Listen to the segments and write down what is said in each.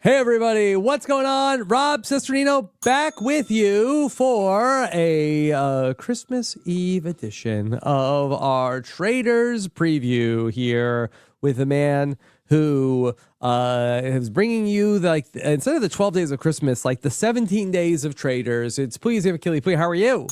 Hey everybody, what's going on? Rob Cesternino back with you for a Christmas Eve edition of our Traitors preview here with a man who is bringing you instead of the 12 days of Christmas, like the 17 days of Traitors. It's Pooya Akili. Pooya, how are you?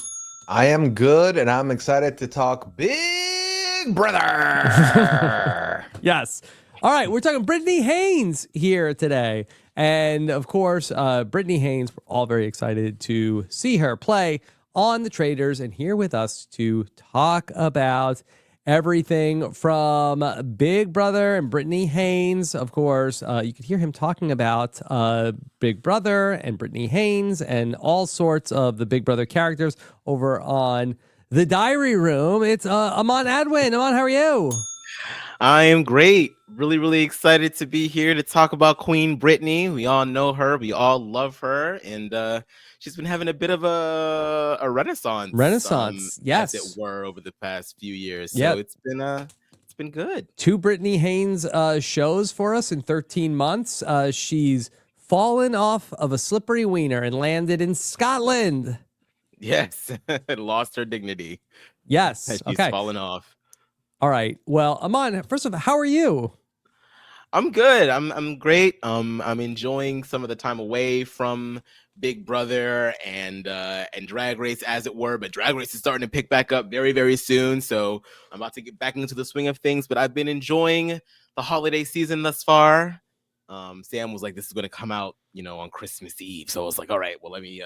I am good, and I'm excited to talk Big Brother. Yes. All right, we're talking Britney Haynes here today. And of course, Britney Haynes, we're all very excited to see her play on the Traitors and here with us to talk about everything from Big Brother and Britney Haynes. Of course, you could hear him talking about Big Brother and Britney Haynes and all sorts of the Big Brother characters over on The Diary Room. It's Aman Adwin. Aman, how are you? I am great. Really, really excited to be here to talk about Queen Britney. We all know her. We all love her. And she's been having a bit of a renaissance. Yes. As it were, over the past few years. Yep. So it's been good. 2 Britney Haynes shows for us in 13 months. She's fallen off of a slippery wiener and landed in Scotland. Yes. Lost her dignity. Yes. She's fallen off. All right. Well, Aman, first of all, how are you? I'm good. I'm great. I'm enjoying some of the time away from Big Brother and Drag Race, as it were. But Drag Race is starting to pick back up very, very soon. So I'm about to get back into the swing of things. But I've been enjoying the holiday season thus far. Sam was like, "This is going to come out, on Christmas Eve." So I was like, "All right, well, let me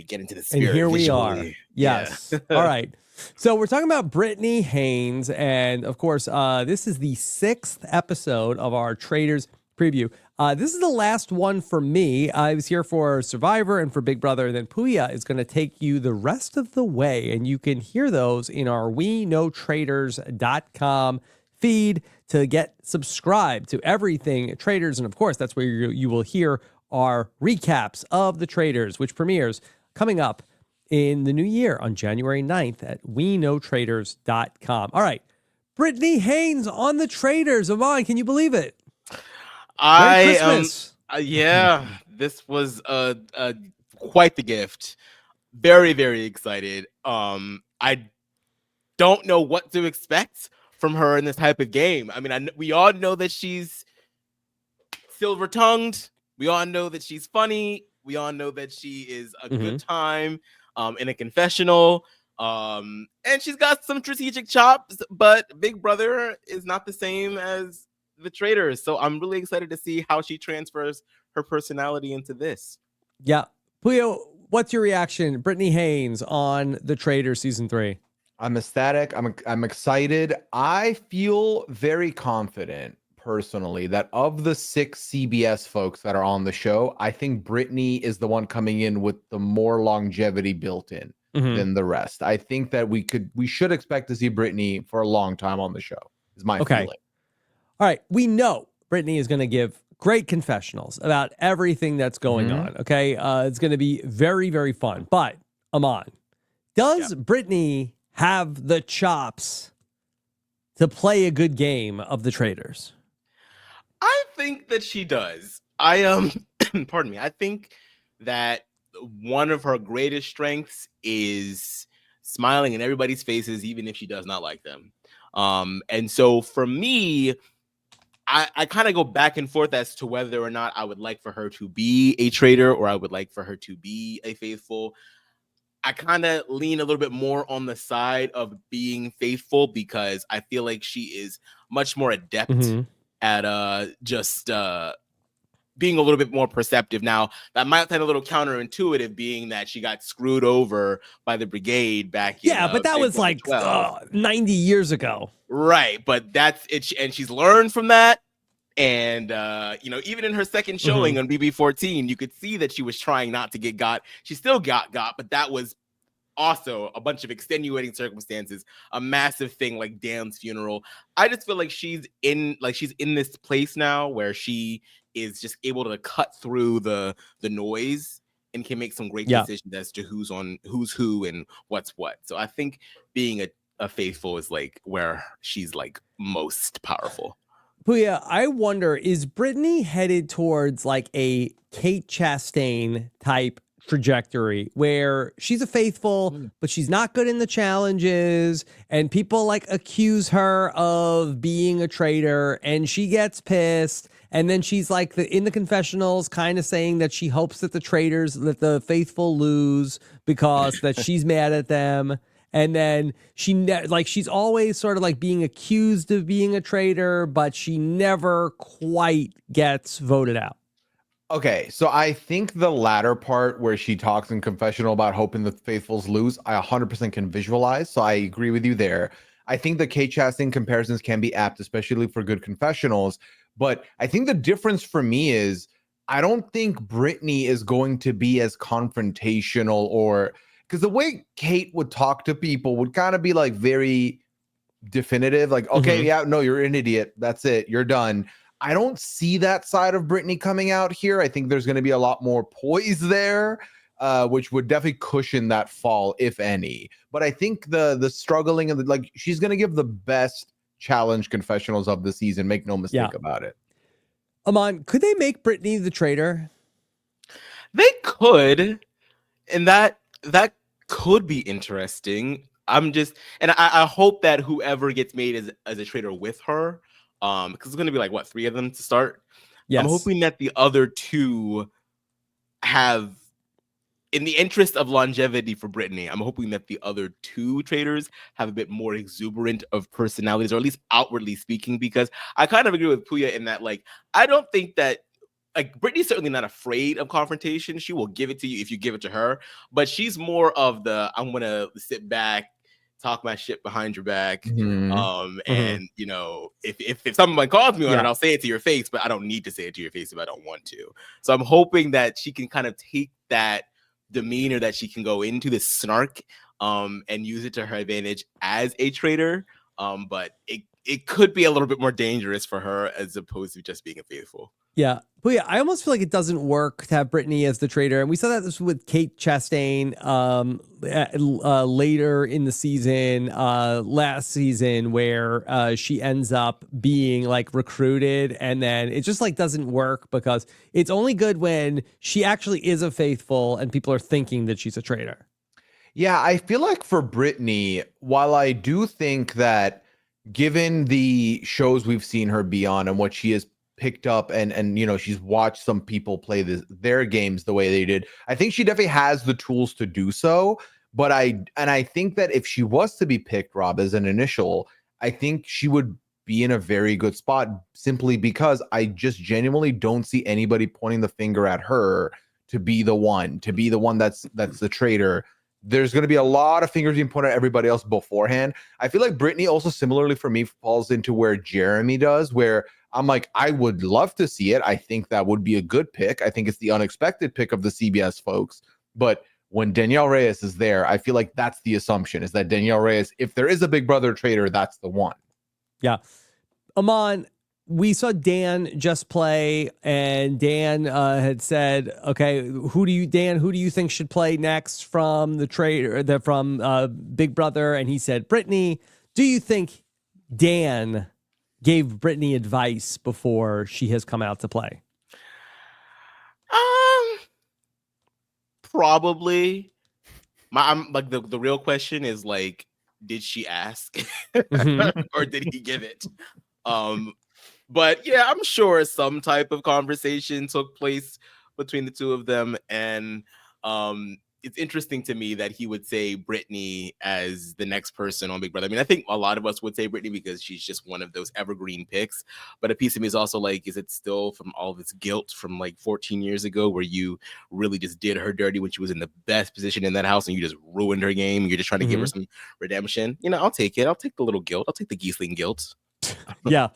get into the spirit." And here visually. we are. Yes. Yeah. All right. So we're talking about Britney Haynes, and of course, this is the 6th episode of our Traitors preview. This is the last one for me. I was here for Survivor and for Big Brother, and then Pooya is going to take you the rest of the way, and you can hear those in our WeKnowTraitors.com feed to get subscribed to everything Traitors, and of course, that's where you will hear our recaps of the Traitors, which premieres coming up in the new year on January 9th at WeKnowTraitors.com. All right. Britney Haynes on the Traitors. Aman, can you believe it? Merry Christmas. Yeah, this was quite the gift. Very, very excited. I don't know what to expect from her in this type of game. I mean, we all know that she's silver-tongued. We all know that she's funny. We all know that she is a good time in a confessional. And she's got some strategic chops, but Big Brother is not the same as the Traitors. So I'm really excited to see how she transfers her personality into this. Yeah. Pooya, what's your reaction? Britney Haynes on The Traitors season 3. I'm ecstatic. I'm excited. I feel very confident personally that of the 6 CBS folks that are on the show, I think Britney is the one coming in with the more longevity built in than the rest. I think that we should expect to see Britney for a long time on the show, is my feeling. All right. We know Britney is going to give great confessionals about everything that's going on. Okay. It's going to be very, very fun. But Aman, does Britney have the chops to play a good game of the Traitors? I think that she does. Pardon me. I think that one of her greatest strengths is smiling in everybody's faces, even if she does not like them. And so for me, I kind of go back and forth as to whether or not I would like for her to be a traitor or I would like for her to be a faithful. I kind of lean a little bit more on the side of being faithful because I feel like she is much more adept at just being a little bit more perceptive. Now, that might sound a little counterintuitive, being that she got screwed over by the brigade back in but that was like 90 years ago. Right, but that's it, and she's learned from that. And even in her second showing on BB14, you could see that she was trying not to get got. She still got, but that was also a bunch of extenuating circumstances, a massive thing like Dan's funeral. I just feel like she's in this place now where she is just able to cut through the noise and can make some great decisions as to who's who and what's what. So I think being a faithful is like where she's like most powerful. Pooya, I wonder, is Britney headed towards like a Kate Chastain type trajectory where she's a faithful, but she's not good in the challenges, and people like accuse her of being a traitor, and she gets pissed, and then she's like in the confessionals kind of saying that she hopes that the faithful lose because that she's mad at them. And then she's always sort of like being accused of being a traitor, but she never quite gets voted out. Okay, so I think the latter part where she talks in confessional about hoping the faithfuls lose, I 100% can visualize. So I agree with you there. I think the Kate Chastain comparisons can be apt, especially for good confessionals. But I think the difference for me is I don't think Britney is going to be as confrontational, or because the way Kate would talk to people would kind of be like very definitive, like, okay, yeah, no, you're an idiot. That's it. You're done. I don't see that side of Britney coming out here. I think there's going to be a lot more poise there, which would definitely cushion that fall, if any. But I think the struggling and like she's going to give the best challenge confessionals of the season. Make no mistake about it. Aman, could they make Britney the traitor? They could, and that could be interesting. I hope that whoever gets made as a traitor with her, because it's going to be like what, 3 of them to start. Yes. I'm hoping that the other 2 have, in the interest of longevity for Britney, I'm hoping that the other 2 traitors have a bit more exuberant of personalities, or at least outwardly speaking, because I kind of agree with Pooya in that, like, I don't think that, like, Britney's certainly not afraid of confrontation. She will give it to you if you give it to her, but she's more of the, I'm going to sit back, talk my shit behind your back. And you know, if someone calls me on it, I'll say it to your face, but I don't need to say it to your face if I don't want to. So I'm hoping that she can kind of take that demeanor that she can go into, this snark, and use it to her advantage as a traitor. But it could be a little bit more dangerous for her as opposed to just being a faithful. Yeah. But yeah, I almost feel like it doesn't work to have Britney as the traitor. And we saw that this with Kate Chastain later in the season, last season, where she ends up being like recruited, and then it just like doesn't work because it's only good when she actually is a faithful and people are thinking that she's a traitor. Yeah, I feel like for Britney, while I do think that given the shows we've seen her be on and what she has picked up, and you know, she's watched some people play their games the way they did, I think she definitely has the tools to do so. But I think that if she was to be picked, Rob, as an initial, I think she would be in a very good spot, simply because I just genuinely don't see anybody pointing the finger at her to be the one that's the traitor. There's going to be a lot of fingers being pointed at everybody else beforehand. I feel like Britney also similarly for me falls into where Jeremy does, where I'm like, I would love to see it. I think that would be a good pick. I think it's the unexpected pick of the CBS folks. But when Danielle Reyes is there, I feel like that's the assumption, is that Danielle Reyes, if there is a big brother traitor, that's the one. Yeah. Aman, we saw Dan just play, and Dan had said, okay, who do you think should play next from the traitor, from Big Brother? And he said, Britney. Do you think Dan gave Britney advice before she has come out to play? Probably. I'm like, the real question is like, did she ask or did he give it? But yeah, I'm sure some type of conversation took place between the 2 of them, and it's interesting to me that he would say Britney as the next person on Big Brother. I mean, I think a lot of us would say Britney because she's just one of those evergreen picks. But a piece of me is also like, is it still from all this guilt from like 14 years ago where you really just did her dirty when she was in the best position in that house and you just ruined her game? You're just trying to give her some redemption. You know, I'll take it. I'll take the little guilt. I'll take the Giesling guilt. Yeah.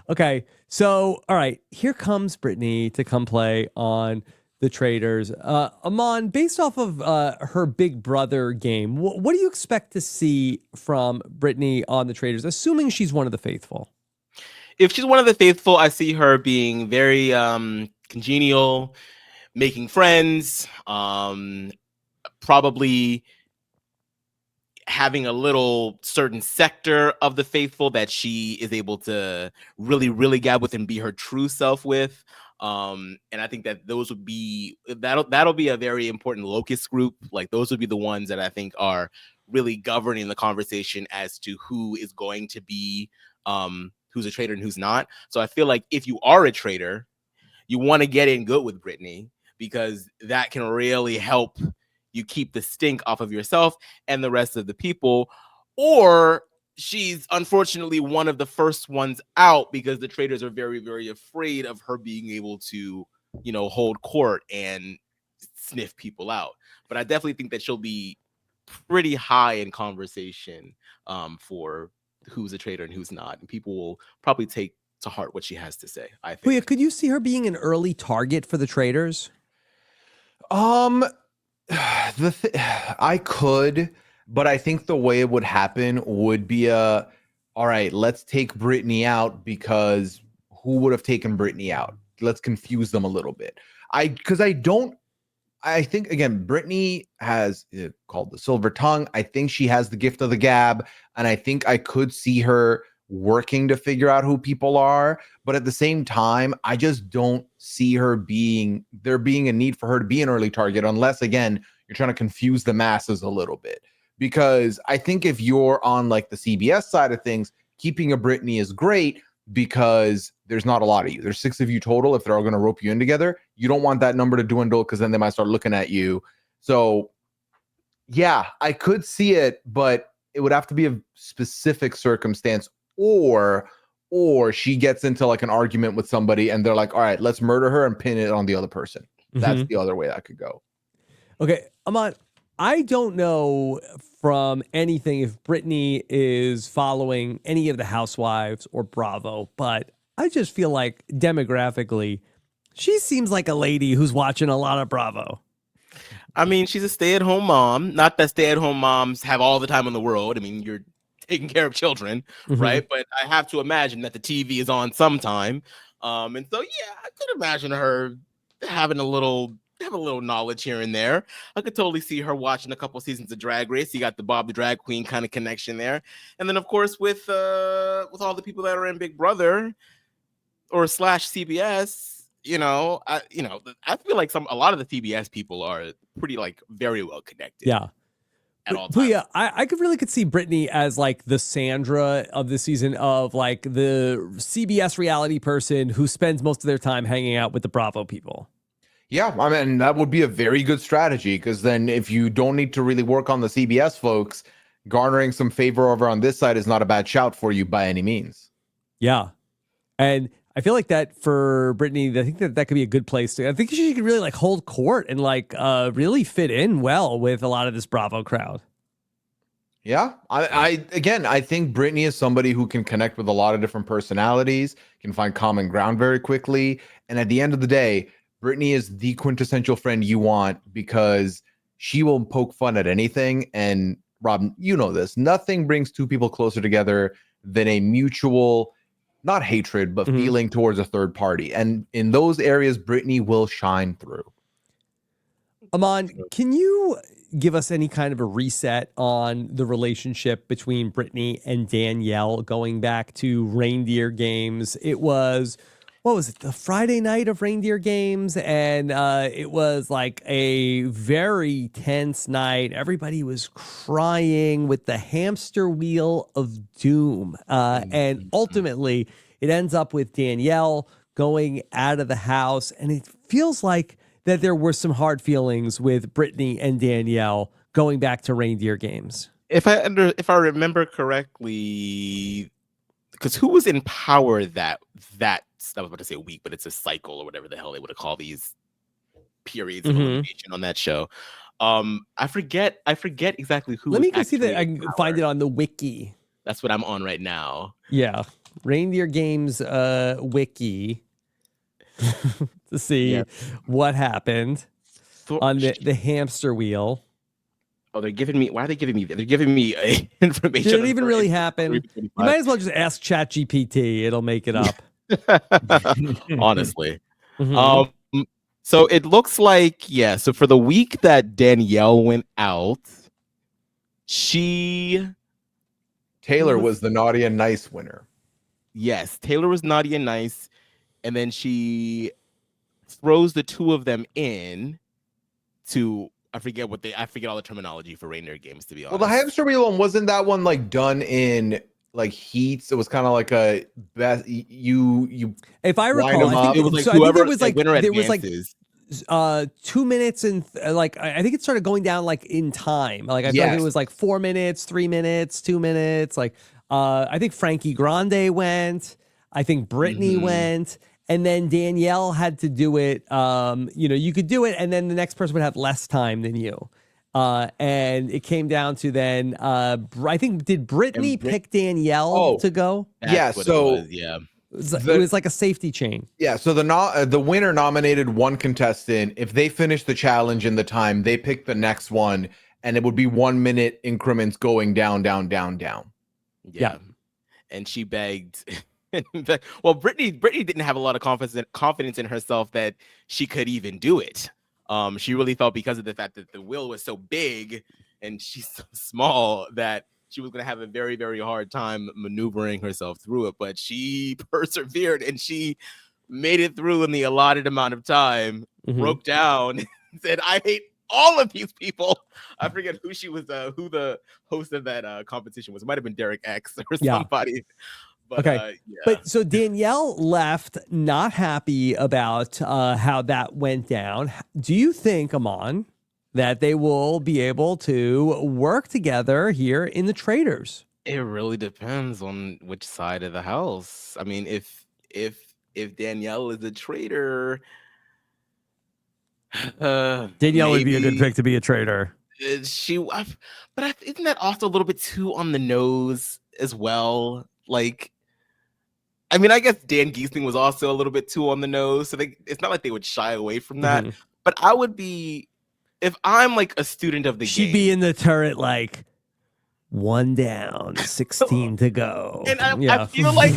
Okay. So, all right, here comes Britney to come play on the Traitors. Aman, based off of her Big Brother game, what do you expect to see from Britney on the Traitors, assuming she's one of the faithful? If she's one of the faithful, I see her being very congenial, making friends, probably having a little certain sector of the faithful that she is able to really, really gab with and be her true self with. And I think that those would be that'll be a very important locus group. Like those would be the ones that I think are really governing the conversation as to who is going to be who's a traitor and who's not. So I feel like if you are a traitor, you want to get in good with Britney, because that can really help you keep the stink off of yourself and the rest of the people. Or she's unfortunately one of the first ones out, because the traitors are very, very afraid of her being able to, you know, hold court and sniff people out. But I definitely think that she'll be pretty high in conversation for who's a traitor and who's not. And people will probably take to heart what she has to say, I think. Pooya, could you see her being an early target for the traitors? I could, but I think the way it would happen would be all right, let's take Britney out, because who would have taken Britney out? Let's confuse them a little bit. I think, again, Britney has called the silver tongue. I think she has the gift of the gab, and I think I could see her working to figure out who people are. But at the same time, I just don't see her being a need for her to be an early target, unless, again, you're trying to confuse the masses a little bit. Because I think if you're on like the CBS side of things, keeping a Britney is great, because there's not a lot of you. There's 6 of you total. If they're all going to rope you in together, you don't want that number to dwindle, because then they might start looking at you. So yeah, I could see it, but it would have to be a specific circumstance, or she gets into like an argument with somebody and they're like, all right, let's murder her and pin it on the other person. That's the other way that could go. Okay, Aman, I don't know from anything if Britney is following any of the Housewives or Bravo, but I just feel like demographically, she seems like a lady who's watching a lot of Bravo. I mean, she's a stay-at-home mom. Not that stay-at-home moms have all the time in the world. I mean, you're taking care of children, right? But I have to imagine that the TV is on sometime. And so, yeah, I could imagine her having a little knowledge here and there. I could totally see her watching a couple seasons of Drag Race. You got the Bob the Drag Queen kind of connection there. And then, of course, with all the people that are in Big Brother or / CBS, I feel like a lot of the CBS people are pretty, like, very well connected. Yeah. At all times. Yeah, I could see Britney as like the Sandra of the season, of like the CBS reality person who spends most of their time hanging out with the Bravo people. Yeah, I mean, that would be a very good strategy, because then if you don't need to really work on the CBS folks, garnering some favor over on this side is not a bad shout for you by any means. Yeah. And I feel like that for Britney, I think that could be a good place to. I think she could really like hold court and like really fit in well with a lot of this Bravo crowd. Yeah, I think Britney is somebody who can connect with a lot of different personalities, can find common ground very quickly, and at the end of the day, Britney is the quintessential friend you want, because she will poke fun at anything. And Rob, you know this, nothing brings two people closer together than a mutual, not hatred, but feeling towards a third party. And in those areas, Britney will shine through. Aman, can you give us any kind of a reset on the relationship between Britney and Danielle going back to Reindeer Games? It was, what was it, the Friday night of Reindeer Games? And it was like a very tense night. Everybody was crying with the hamster wheel of doom. And ultimately, it ends up with Danielle going out of the house. And it feels like that there were some hard feelings with Britney and Danielle going back to Reindeer Games. If I remember correctly, because who was in power that I was about to say week, but it's a cycle or whatever the hell they would have called these periods of elimination on that show. I forget exactly who. Let me go see that. I can find it on the wiki. That's what I'm on right now. Yeah, Reindeer Games wiki to see what happened on the hamster wheel. Oh, they're giving me. Why are they giving me? They're giving me information. Did it even really happen? You might as well just ask ChatGPT. It'll make it up. Honestly. So it looks like, so for the week that Danielle went out, Taylor was the naughty and nice winner. Yes, Taylor was naughty and nice, and then she throws the two of them in to I forget all the terminology for reindeer games, to be honest. Well, the hamster wheel one, wasn't that one like done in like heats? It was kind of like a best you. If I wind recall, them I think up. It was like so. I think whoever there was the like winner there was like advances. 2 minutes and like I think it started going down like in time. Like I feel like it Yes. was like 4 minutes, 3 minutes, 2 minutes. Like I think Frankie Grande went. I think Britney went. And then Danielle had to do it. You could do it, and then the next person would have less time than you. And it came down to then. I think did Britney pick Danielle to go? Yeah. So yeah. It was like a safety chain. Yeah, so the winner nominated one contestant. If they finish the challenge in the time, they pick the next one, and it would be 1 minute increments going down, down, down, down. Yeah. And she begged. Well, Britney didn't have a lot of confidence in herself that she could even do it. She really felt because of the fact that the wheel was so big and she's so small that she was going to have a very, very hard time maneuvering herself through it. But she persevered and she made it through in the allotted amount of time, broke down, and said, "I hate all of these people." I forget who she was, who the host of that competition was. It might have been Derek X or somebody. But, okay. But so Danielle left not happy about how that went down. Do you think, Aman, that they will be able to work together here in the Traitors? It really depends on which side of the house. I mean, if Danielle is a traitor, Danielle would be a good pick to be a traitor. But isn't that also a little bit too on the nose as well? Like, I mean, I guess Dan Giesling was also a little bit too on the nose, so it's not like they would shy away from that. But I would be, if I'm like a student of the game, she'd be in the turret like 1 down, 16 to go. And I feel like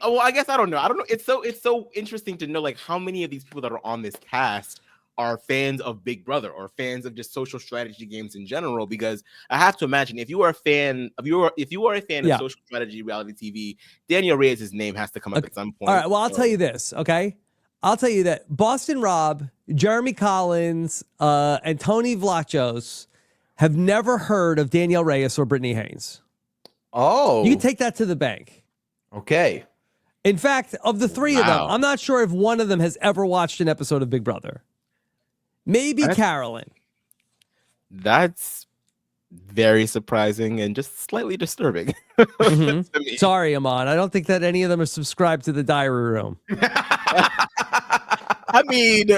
well, I guess I don't know. It's so interesting to know like how many of these people that are on this cast are fans of Big Brother or fans of just social strategy games in general, because I have to imagine if you are a fan of social strategy reality TV, Danielle Reyes' name has to come up at some point. All right, well, I'll tell you this, okay? I'll tell you that Boston Rob, Jeremy Collins, and Tony Vlachos have never heard of Danielle Reyes or Britney Haynes. Oh. You can take that to the bank. Okay. In fact, of the three of them, I'm not sure if one of them has ever watched an episode of Big Brother. Maybe Carolyn. That's very surprising and just slightly disturbing. Sorry, Aman. I don't think that any of them are subscribed to the diary room. I mean,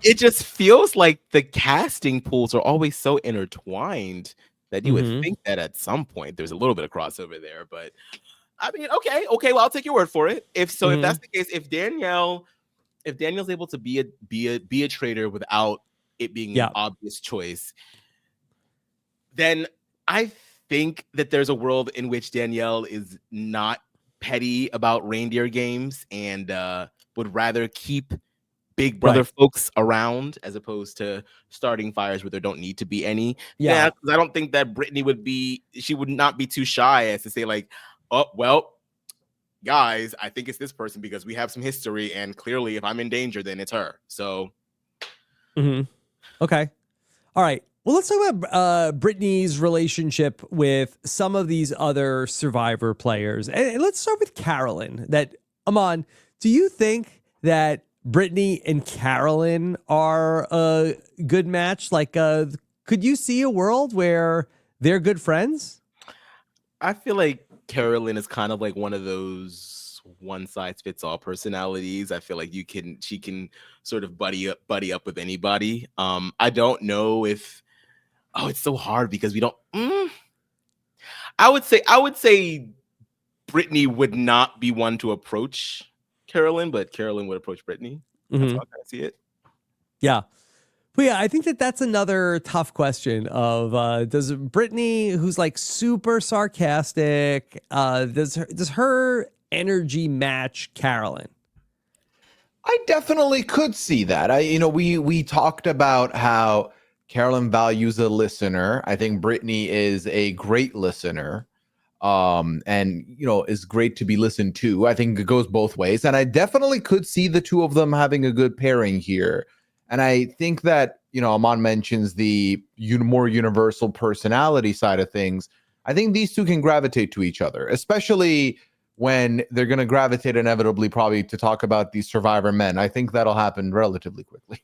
it just feels like the casting pools are always so intertwined that you would think that at some point there's a little bit of crossover there. But I mean, okay, well, I'll take your word for it. If that's the case, if Danielle's able to be a traitor without it being an obvious choice, then I think that there's a world in which Danielle is not petty about reindeer games and would rather keep Big Brother folks around as opposed to starting fires where there don't need to be any. Yeah, because I don't think that Britney would not be too shy as to say like, oh, well, guys, I think it's this person because we have some history, and clearly if I'm in danger, then it's her. So okay. All right. Well, let's talk about Britney's relationship with some of these other Survivor players. And let's start with Carolyn. Aman, do you think that Britney and Carolyn are a good match? Like, could you see a world where they're good friends? I feel like Carolyn is kind of like one of those one size fits all personalities. I feel like she can sort of buddy up with anybody. I don't know if it's so hard because we don't. I would say Britney would not be one to approach Carolyn, but Carolyn would approach Britney. That's how I kind of see it. Yeah. But yeah, I think that's another tough question of does Britney, who's like super sarcastic, does her energy match Carolyn? I definitely could see that. We talked about how Carolyn values a listener. I think Britney is a great listener. And is great to be listened to. I think it goes both ways, and I definitely could see the two of them having a good pairing here. And I think that Aman mentions the more universal personality side of things. I think these two can gravitate to each other, especially when they're going to gravitate inevitably probably to talk about these Survivor men. I think that'll happen relatively quickly.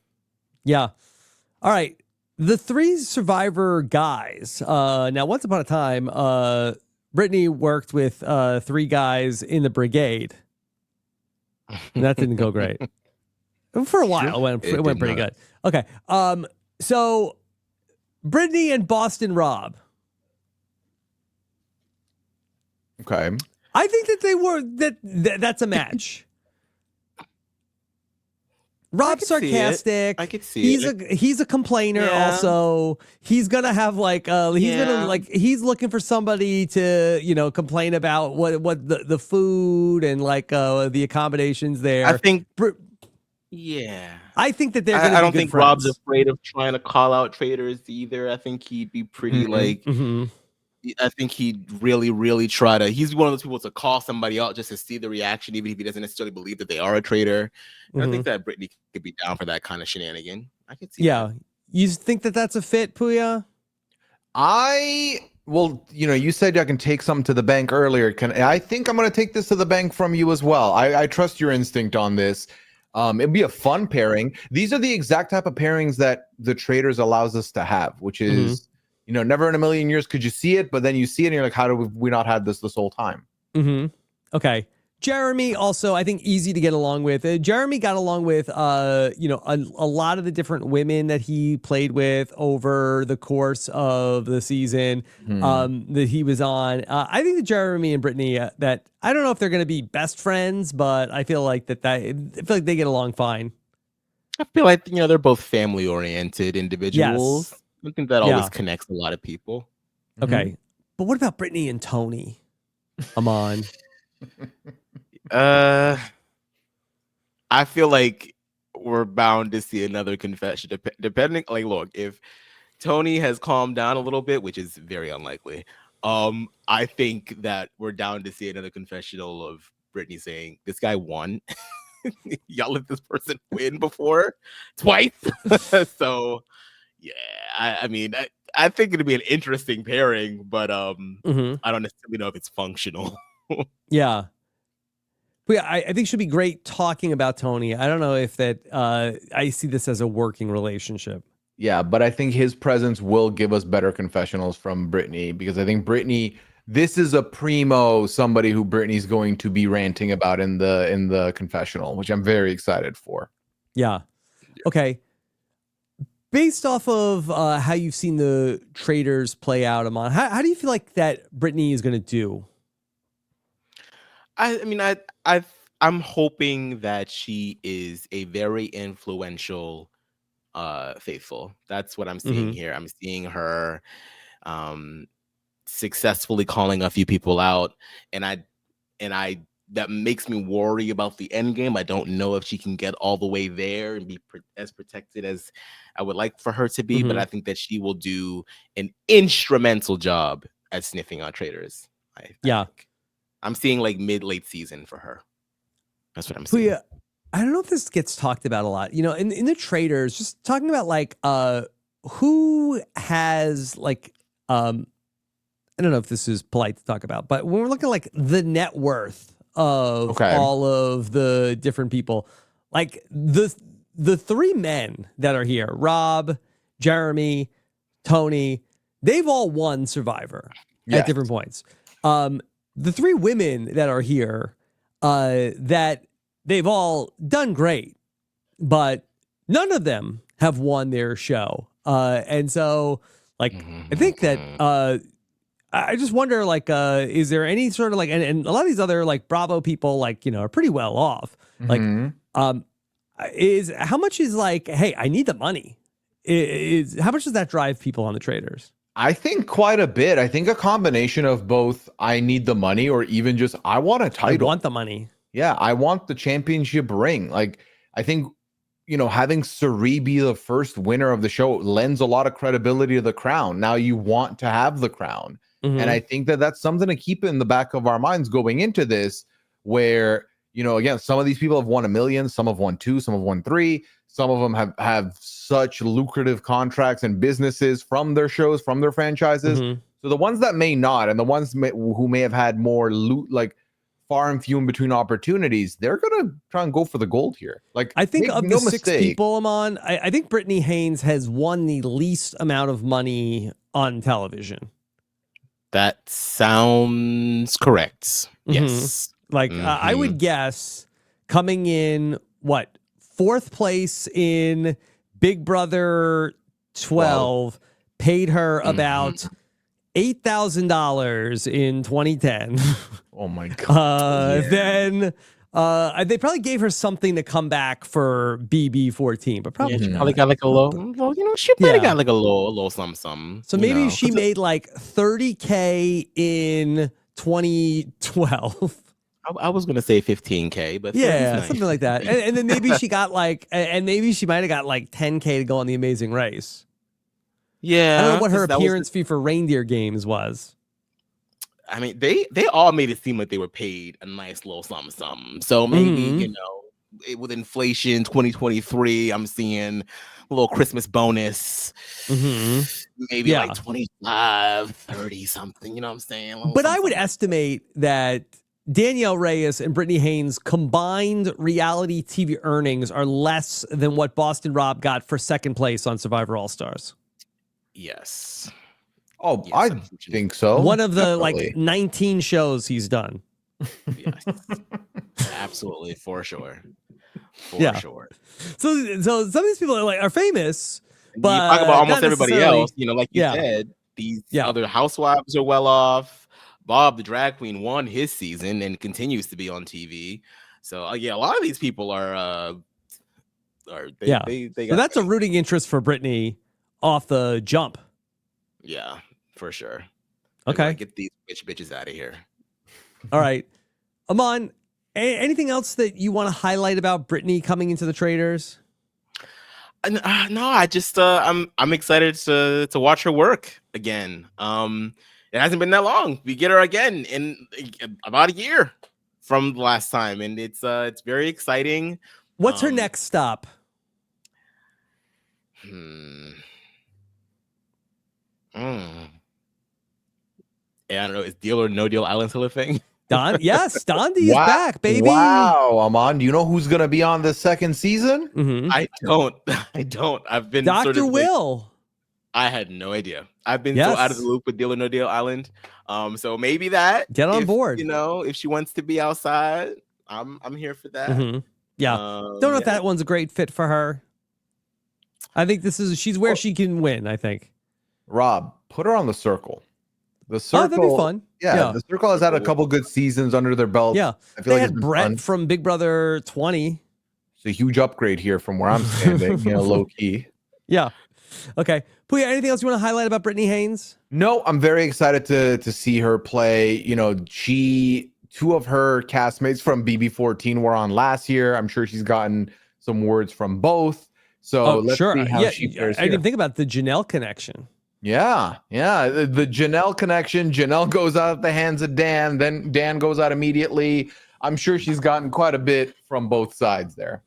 Yeah. All right. The three Survivor guys. Now, once upon a time, Britney worked with three guys in the brigade. And that didn't go great. For a while, it went pretty good. Okay. So Britney and Boston Rob. Okay. I think that they were that's a match. Rob's sarcastic. I could see it. He's a complainer also. He's gonna have he's looking for somebody to complain about what the food and the accommodations there. I think I think that they're gonna I don't be good think friends. Rob's afraid of trying to call out traitors either. I think he'd be pretty I think he'd really, really try to. He's one of those people to call somebody out just to see the reaction, even if he doesn't necessarily believe that they are a traitor. And I think that Britney could be down for that kind of shenanigan. I could see. Yeah, you think that that's a fit, Pooya? You said I can take something to the bank earlier. I think I'm going to take this to the bank from you as well. I trust your instinct on this. It'd be a fun pairing. These are the exact type of pairings that the Traitors allows us to have, which is. Never in a million years could you see it, but then you see it and you're like, how do we not have this whole time? Okay. Jeremy also, I think, easy to get along with. Jeremy got along with, a lot of the different women that he played with over the course of the season that he was on. I think that Jeremy and Britney, that I don't know if they're going to be best friends, but I feel like I feel like they get along fine. I feel like they're both family-oriented individuals. Yes. I think that always connects a lot of people. Okay. But what about Britney and Tony? Aman. I feel like we're bound to see another confession. Depending, look, if Tony has calmed down a little bit, which is very unlikely, I think that we're down to see another confessional of Britney saying, this guy won. Y'all let this person win before twice. So yeah, I mean, I think it'd be an interesting pairing, but I don't necessarily know if it's functional. Yeah. But yeah, I think it should be great talking about Tony. I don't know if that I see this as a working relationship. Yeah, but I think his presence will give us better confessionals from Britney, because I think Britney, this is a primo somebody who Britney's going to be ranting about in the confessional, which I'm very excited for. Yeah. Okay. Based off of how you've seen the Traitors play out, Aman, how do you feel like that Britney is going to do? I mean, I'm hoping that she is a very influential faithful. That's what I'm seeing here. I'm seeing her successfully calling a few people out, and I that makes me worry about the end game. I don't know if she can get all the way there and be as protected as I would like for her to be, but I think that she will do an instrumental job at sniffing out traitors. I think. I'm seeing mid-late season for her. That's what I'm seeing. I don't know if this gets talked about a lot. In the Traitors, just talking about who has I don't know if this is polite to talk about, but when we're looking at the net worth of all of the different people, the three men that are here, Rob, Jeremy, Tony, they've all won Survivor at different points. The three women that are here, that they've all done great, but none of them have won their show. And so I think that I just wonder, is there any sort of and a lot of these other Bravo people, are pretty well off. Is how much is hey, I need the money. Is how much does that drive people on the Traitors? I think quite a bit. I think a combination of both. I need the money, or even just I want a title. I want the money. Yeah, I want the championship ring. I think having Suri be the first winner of the show lends a lot of credibility to the crown. Now you want to have the crown. And I think that that's something to keep in the back of our minds going into this, where, again, some of these people have won 1 million, some have won 2, some have won 3. Some of them have such lucrative contracts and businesses from their shows, from their franchises. So the ones that may not, and the ones who may have had more far and few in between opportunities, they're gonna try and go for the gold here. Like, I think of the 6 mistake. people, Aman, I think Britney Haynes has won the least amount of money on television. That sounds correct. Yes. I would guess coming in, 4th place in Big Brother 12, paid her about $8,000 in 2010. Oh my God. Then they probably gave her something to come back for BB14, but probably not. Probably got like a low. Well, she might have got like a low something. So maybe she made like $30K in 2012. I was gonna say 15K, but yeah, something like that. And then maybe she got and maybe she might have got like 10K to go on The Amazing Race. Yeah, I don't know what her appearance fee for Reindeer Games was. I mean, they all made it seem like they were paid a nice little something. So maybe with inflation, 2023, I'm seeing a little Christmas bonus. Maybe like 25, 30 something. You know what I'm saying? But I would estimate that Danielle, Reyes, and Britney Haynes' combined reality TV earnings are less than what Boston Rob got for 2nd place on Survivor All Stars. Yes. Oh, yes, I think so. One of the 19 shows he's done. Yes. Absolutely, for sure. For sure. So some of these people are famous, but you talk about almost everybody else. Like you said, these other housewives are well off. Bob the drag queen won his season and continues to be on TV. So a lot of these people are they so that's a rooting interest for Britney off the jump. Yeah, for sure. Okay, get these bitches out of here. All right, Aman, anything else that you want to highlight about Britney coming into the Traitors? No, I just I'm excited to watch her work again. It hasn't been that long. We get her again in about a year from the last time, and it's very exciting. What's her next stop? Yeah, I don't know. Is Deal or No Deal Island still a thing? Yes, Dondi is back, baby. Wow, Aman, do you know who's gonna be on the 2nd season? I don't. I've been Dr. Will. I had no idea. I've been so out of the loop with Deal or No Deal Island. So maybe that get on board. If she wants to be outside, I'm here for that. Yeah. Don't know if that one's a great fit for her. I think she's where she can win, I think. Rob, put her on The Circle. The Circle. Oh, that'd be fun. Yeah, The Circle has had a couple good seasons under their belt. Yeah. I feel they had Brett fun. from Big Brother 20. It's a huge upgrade here from where I'm standing, low key. Yeah. Okay. Pooya, anything else you want to highlight about Britney Haynes? No, I'm very excited to see her play. Two of her castmates from BB14 were on last year. I'm sure she's gotten some words from both. So let's see how she fares I didn't think about the Janelle connection. Yeah. The Janelle connection. Janelle goes out at the hands of Dan. Then Dan goes out immediately. I'm sure she's gotten quite a bit from both sides there.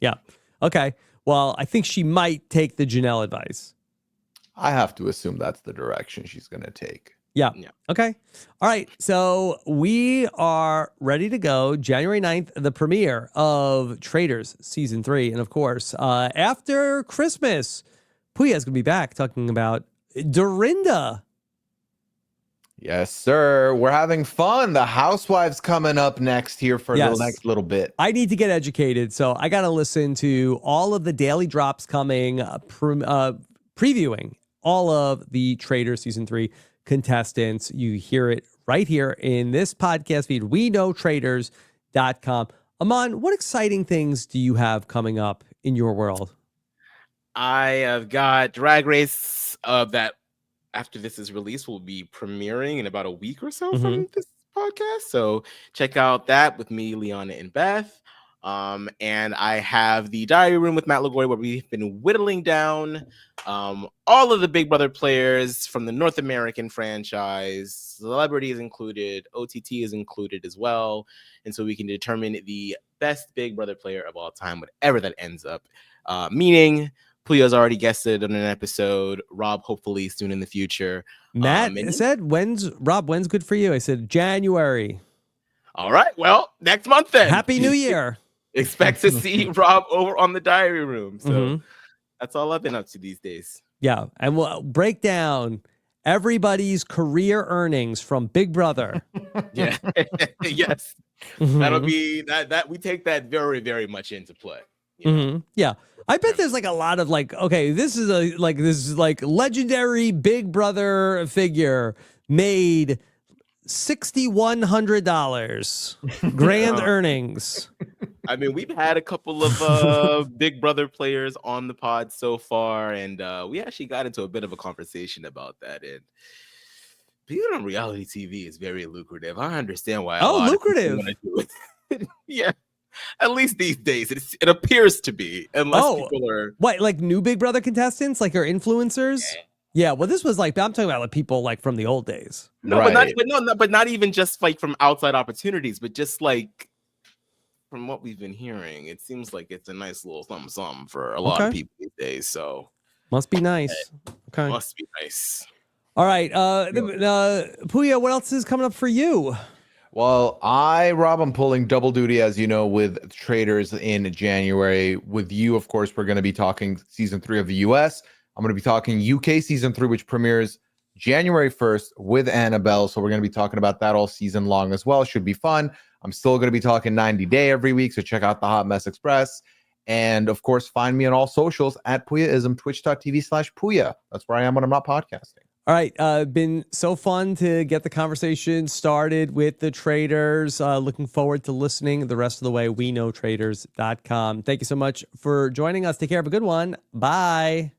Yeah. Okay. Well, I think she might take the Janelle advice. I have to assume that's the direction she's going to take. Yeah. Okay. All right. So we are ready to go. January 9th, the premiere of Traitors Season 3. And of course, after Christmas, Pooya's going to be back talking about Dorinda. Yes, sir. We're having fun. The Housewives coming up next here for the next little bit. I need to get educated, so I got to listen to all of the daily drops coming, previewing all of the Traitors Season 3 contestants. You hear it right here in this podcast feed, WeKnowTraitors.com. Aman, what exciting things do you have coming up in your world? I have got Drag Race that after this is released will be premiering in about a week or so from this podcast. So check out that with me, Liana, and Beth. And I have the diary room with Matt LaGoy, where we've been whittling down all of the Big Brother players from the North American franchise. Celebrities included, OTT is included as well. And so we can determine the best Big Brother player of all time, whatever that ends up meaning. Pooya's already guested on an episode. Rob, hopefully soon in the future. Matt said, when's good for you? I said, January. All right. Well, next month then. Happy New Year. Expect to see Rob over on the diary room. So that's all I've been up to these days. Yeah. And we'll break down everybody's career earnings from Big Brother. Yeah. Yes. That'll be that we take that very, very much into play. You know? Yeah. I bet there's like a lot of like, okay, this is legendary Big Brother figure made $6,100 grand earnings. I mean, we've had a couple of Big Brother players on the pod so far, and we actually got into a bit of a conversation about that. And being on reality TV is very lucrative. I understand why. Lucrative. Want to do it. Yeah. At least these days, it appears to be, unless people are like new Big Brother contestants, like, are influencers. Yeah, well, this was like, I'm talking about like people like from the old days. No, right. but not even just like from outside opportunities, but just like from what we've been hearing, it seems like it's a nice little something for a lot of people these days. So must be nice. Okay, must be nice. All right, Pooya, what else is coming up for you? Well, Rob, I'm pulling double duty, as you know, with Traitors in January. With you, of course, we're going to be talking season 3 of the US. I'm going to be talking UK season 3, which premieres January 1st with Annabelle. So we're going to be talking about that all season long as well. Should be fun. I'm still going to be talking 90 Day every week. So check out the Hot Mess Express. And of course, find me on all socials at Pooyaism, twitch.tv/Pooya. That's where I am when I'm not podcasting. All right. Been so fun to get the conversation started with the Traitors. Looking forward to listening the rest of the way. WeKnowTraitors.com. Thank you so much for joining us. Take care. Have a good one. Bye.